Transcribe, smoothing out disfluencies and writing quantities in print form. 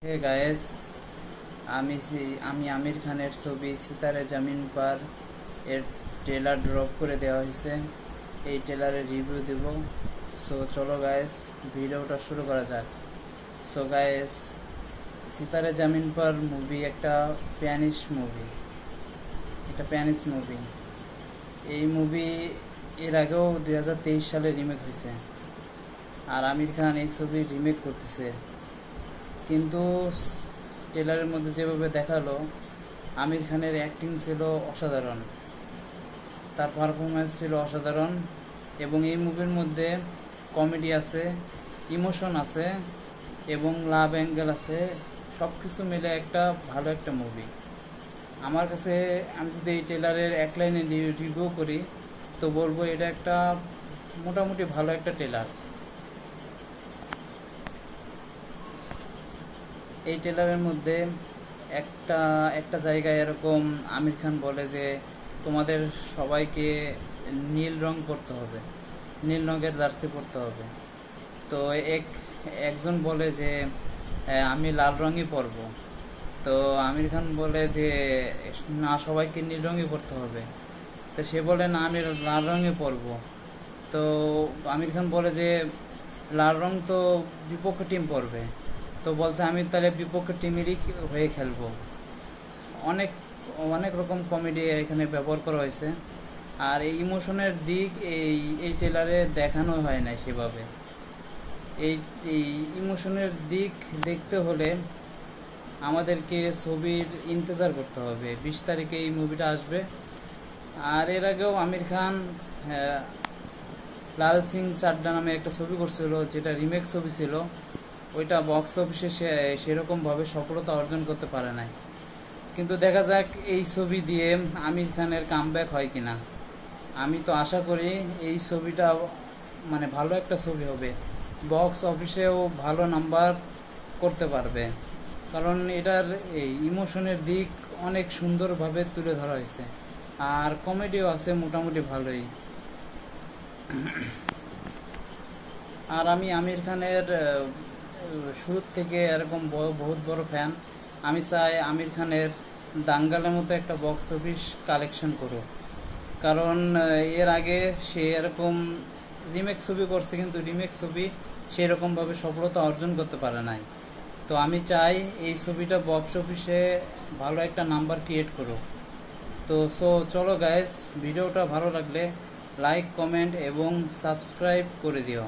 হে guys, আমি আমির খানের ছবি সিতারে জামিন পার এর ট্রেলার ড্রপ করে দেওয়া হয়েছে। এই ট্রেলারের রিভিউ দেব। সো চলো গায়েস, ভিডিওটা শুরু করা যাক। সো গায়েস, সিতারে জামিন পার মুভি একটা স্প্যানিশ মুভি। এই মুভি এর আগেও 2023 সালে রিমেক হয়েছে, আর আমির খান এই ছবি রিমেক করতেছে। কিন্তু ট্রেলারের মধ্যে যেভাবে দেখালো, আমির খানের অ্যাক্টিং ছিল অসাধারণ, তার পারফরমেন্স ছিল অসাধারণ। এবং এই মুভির মধ্যে কমেডি আছে, ইমোশন আছে এবং লাভ অ্যাঙ্গেল আছে। সব কিছু মিলে একটা ভালো একটা মুভি আমার কাছে। আমি যদি এই ট্রেলারের এক লাইনে রিভিউ করি তো বলবো এটা একটা মোটামুটি ভালো একটা ট্রেলার। এই ট্রেলারের মধ্যে একটা একটা জায়গায় এরকম আমির খান বলে যে তোমাদের সবাইকে নীল রং পরতে হবে, নীল রঙের জার্সি পরতে হবে। তো একজন বলে যে আমি লাল রঙই পরবো। তো আমির খান বলে যে না, সবাইকে নীল রঙই পরতে হবে। তো সে বলে না, আমি লাল রঙই পরবো। তো আমির খান বলে যে লাল রং তো বিপক্ষ টিম পরবে। তো বলছে আমি তাহলে বিপক্ষ টিমেরই হয়ে খেলবো। অনেক অনেক রকম কমেডি এখানে ব্যবহার করা হয়েছে। আর এই ইমোশনের দিক এই ট্রেলারে দেখানো হয় না সেভাবে। এই এই ইমোশনের দিক দেখতে হলে আমাদেরকে ছবির ইন্তজার করতে হবে। 20 তারিখে এই মুভিটা আসবে। আর এর আগেও আমির খান লাল সিং চাড্ডা নামে একটা ছবি করছিল, যেটা রিমেক ছবি ছিল। ওইটা বক্স অফিসে সেরকমভাবে সফলতা অর্জন করতে পারে নাই। কিন্তু দেখা যাক এই ছবি দিয়ে আমির খানের কামব্যাক হয় কিনা। আমি তো আশা করি এই ছবিটা মানে ভালো একটা ছবি হবে, বক্স অফিসেও ভালো নাম্বার করতে পারবে। কারণ এটার এই ইমোশনের দিক অনেক সুন্দরভাবে তুলে ধরা হয়েছে, আর কমেডিও আছে মোটামুটি ভালোই। আর আমি আমির খানের শুরু থেকে এরকম বহুত বড় ফ্যান। আমি চাই আমির খানের দাঙ্গালের মতো একটা বক্স অফিস কালেকশন করুক। কারণ এর আগে সে এরকম রিমেক ছবি করছে, কিন্তু রিমেক ছবি সেরকমভাবে সফলতা অর্জন করতে পারে নাই। তো আমি চাই এই ছবিটা বক্স অফিসে ভালো একটা নাম্বার ক্রিয়েট করুক। তো চলো গাইস, ভিডিওটা ভালো লাগলে লাইক, কমেন্ট এবং সাবস্ক্রাইব করে দিও।